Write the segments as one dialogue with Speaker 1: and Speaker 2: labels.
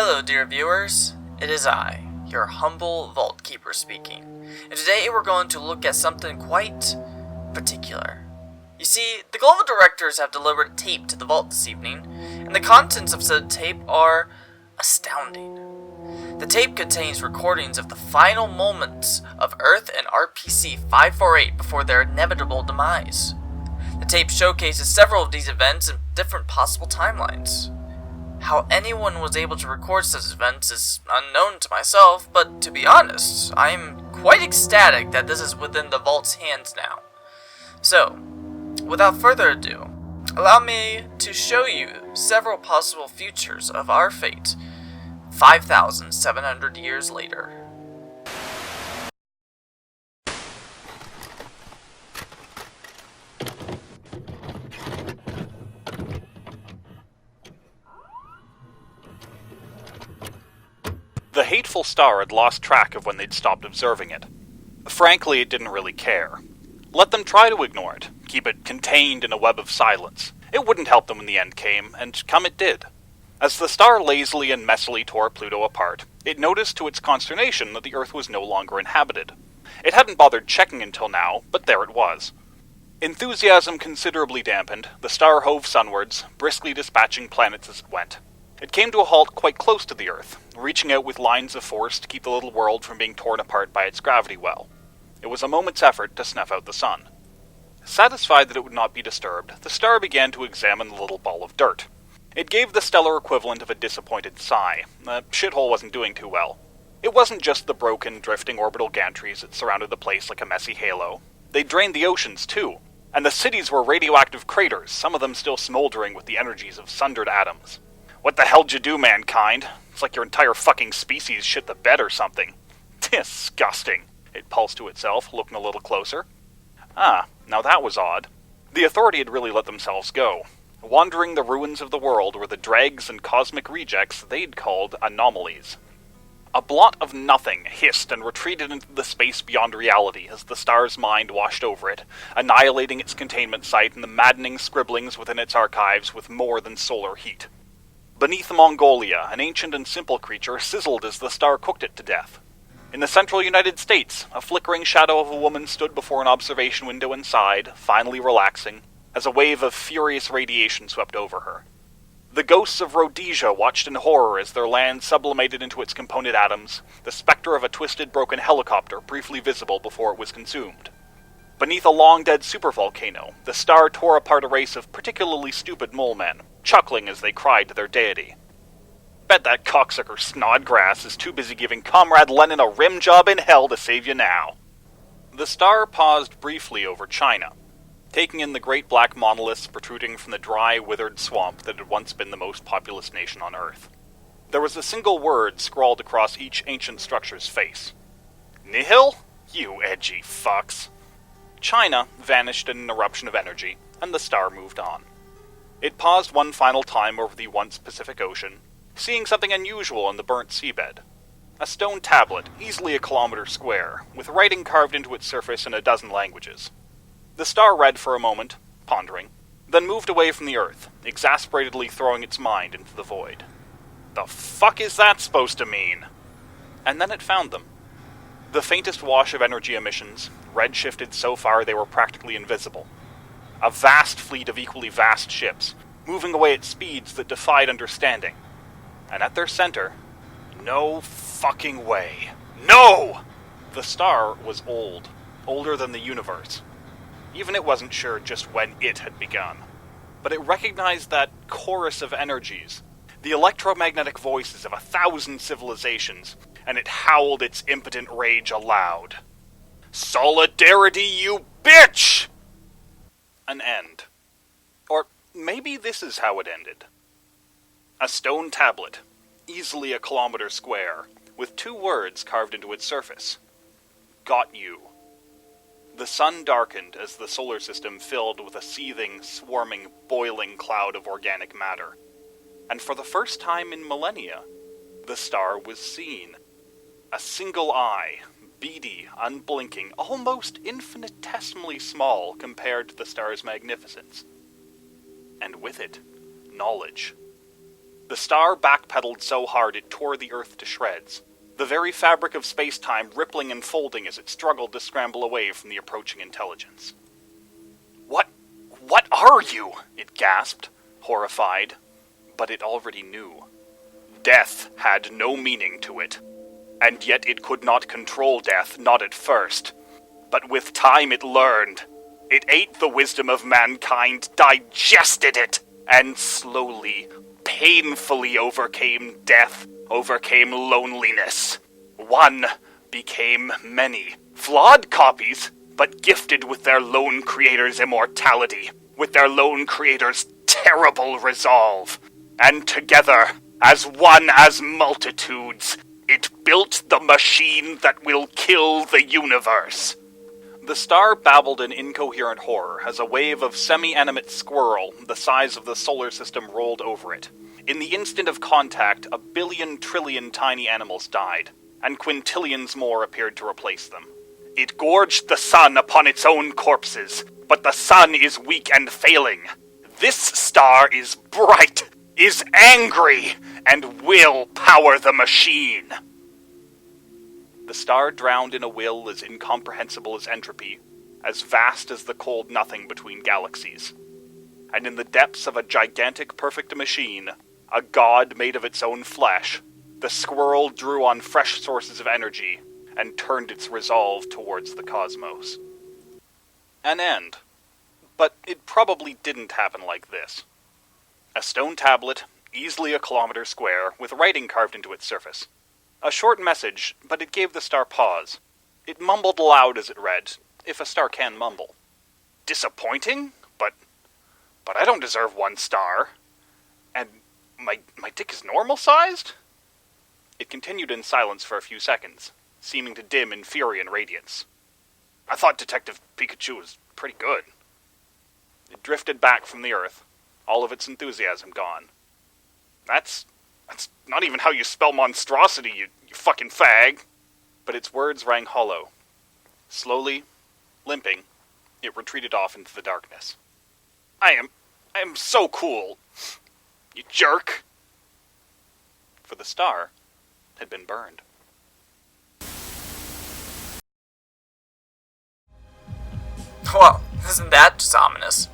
Speaker 1: Hello dear viewers, it is I, your humble vault keeper speaking, and today we're going to look at something quite particular. You see, the Global Directors have delivered a tape to the vault this evening, and the contents of said tape are astounding. The tape contains recordings of the final moments of Earth and RPC-548 before their inevitable demise. The tape showcases several of these events in different possible timelines. How anyone was able to record such events is unknown to myself, but to be honest, I am quite ecstatic that this is within the Vault's hands now. So, without further ado, allow me to show you several possible futures of our fate 5,700 years later.
Speaker 2: The hateful star had lost track of when they'd stopped observing it. Frankly, it didn't really care. Let them try to ignore it, keep it contained in a web of silence. It wouldn't help them when the end came, and come it did. As the star lazily and messily tore Pluto apart, it noticed to its consternation that the Earth was no longer inhabited. It hadn't bothered checking until now, but there it was. Enthusiasm considerably dampened, the star hove sunwards, briskly dispatching planets as it went. It came to a halt quite close to the Earth, reaching out with lines of force to keep the little world from being torn apart by its gravity well. It was a moment's effort to snuff out the sun. Satisfied that it would not be disturbed, the star began to examine the little ball of dirt. It gave the stellar equivalent of a disappointed sigh. The shithole wasn't doing too well. It wasn't just the broken, drifting orbital gantries that surrounded the place like a messy halo. They drained the oceans, too. And the cities were radioactive craters, some of them still smoldering with the energies of sundered atoms. What the hell'd you do, mankind? It's like your entire fucking species shit the bed or something. Disgusting, it pulsed to itself, looking a little closer. Ah, now that was odd. The Authority had really let themselves go. Wandering the ruins of the world were the dregs and cosmic rejects they'd called anomalies. A blot of nothing hissed and retreated into the space beyond reality as the star's mind washed over it, annihilating its containment site and the maddening scribblings within its archives with more than solar heat. Beneath Mongolia, an ancient and simple creature sizzled as the star cooked it to death. In the central United States, a flickering shadow of a woman stood before an observation window inside, finally relaxing, as a wave of furious radiation swept over her. The ghosts of Rhodesia watched in horror as their land sublimated into its component atoms, the specter of a twisted, broken helicopter briefly visible before it was consumed. Beneath a long-dead supervolcano, the star tore apart a race of particularly stupid mole men, chuckling as they cried to their deity. Bet that cocksucker Snodgrass is too busy giving Comrade Lenin a rim job in hell to save you now. The star paused briefly over China, taking in the great black monoliths protruding from the dry, withered swamp that had once been the most populous nation on Earth. There was a single word scrawled across each ancient structure's face. Nihil? You edgy fucks. China vanished in an eruption of energy, and the star moved on. It paused one final time over the once Pacific Ocean, seeing something unusual on the burnt seabed. A stone tablet, easily a kilometer square, with writing carved into its surface in a dozen languages. The star read for a moment, pondering, then moved away from the Earth, exasperatedly throwing its mind into the void. The fuck is that supposed to mean? And then it found them. The faintest wash of energy emissions, red-shifted so far they were practically invisible. A vast fleet of equally vast ships, moving away at speeds that defied understanding. And at their center, no fucking way. No! The star was old, older than the universe. Even it wasn't sure just when it had begun. But it recognized that chorus of energies, the electromagnetic voices of 1,000 civilizations, and it howled its impotent rage aloud. Solidarity, you bitch! An end. Or maybe this is how it ended. A stone tablet, easily a kilometer square, with 2 words carved into its surface. Got you. The sun darkened as the solar system filled with a seething, swarming, boiling cloud of organic matter. And for the first time in millennia, the star was seen. A single eye, beady, unblinking, almost infinitesimally small compared to the star's magnificence. And with it, knowledge. The star backpedaled so hard it tore the Earth to shreds, the very fabric of space-time rippling and folding as it struggled to scramble away from the approaching intelligence. What are you? It gasped, horrified. But it already knew. Death had no meaning to it. And yet it could not control death, not at first. But with time it learned. It ate the wisdom of mankind, digested it, and slowly, painfully overcame death, overcame loneliness. One became many. Flawed copies, but gifted with their lone creator's immortality, with their lone creator's terrible resolve. And together, as one, as multitudes, it built the machine that will kill the universe. The star babbled in incoherent horror as a wave of semi-animate squirrel the size of the solar system rolled over it. In the instant of contact, 1 billion trillion tiny animals died, and quintillions more appeared to replace them. It gorged the sun upon its own corpses, but the sun is weak and failing. This star is bright, is angry, and will power the machine. The star drowned in a will as incomprehensible as entropy, as vast as the cold nothing between galaxies. And in the depths of a gigantic perfect machine, a god made of its own flesh, the squirrel drew on fresh sources of energy and turned its resolve towards the cosmos. An end. But it probably didn't happen like this. A stone tablet, easily a kilometer square, with writing carved into its surface. A short message, but it gave the star pause. It mumbled aloud as it read, if a star can mumble. Disappointing? But I don't deserve 1 star. And my dick is normal-sized? It continued in silence for a few seconds, seeming to dim in fury and radiance. I thought Detective Pikachu was pretty good. It drifted back from the Earth, all of its enthusiasm gone. That's not even how you spell monstrosity, you fucking fag. But its words rang hollow. Slowly, limping, it retreated off into the darkness. I am so cool, you jerk. For the star had been burned.
Speaker 1: Well, isn't that just ominous?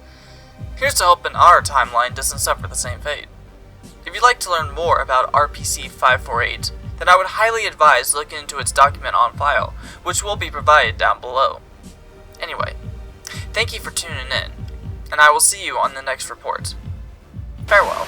Speaker 1: Here's to hoping our timeline doesn't suffer the same fate. If you'd like to learn more about RPC 548, then I would highly advise looking into its document on file, which will be provided down below. Anyway, thank you for tuning in, and I will see you on the next report. Farewell.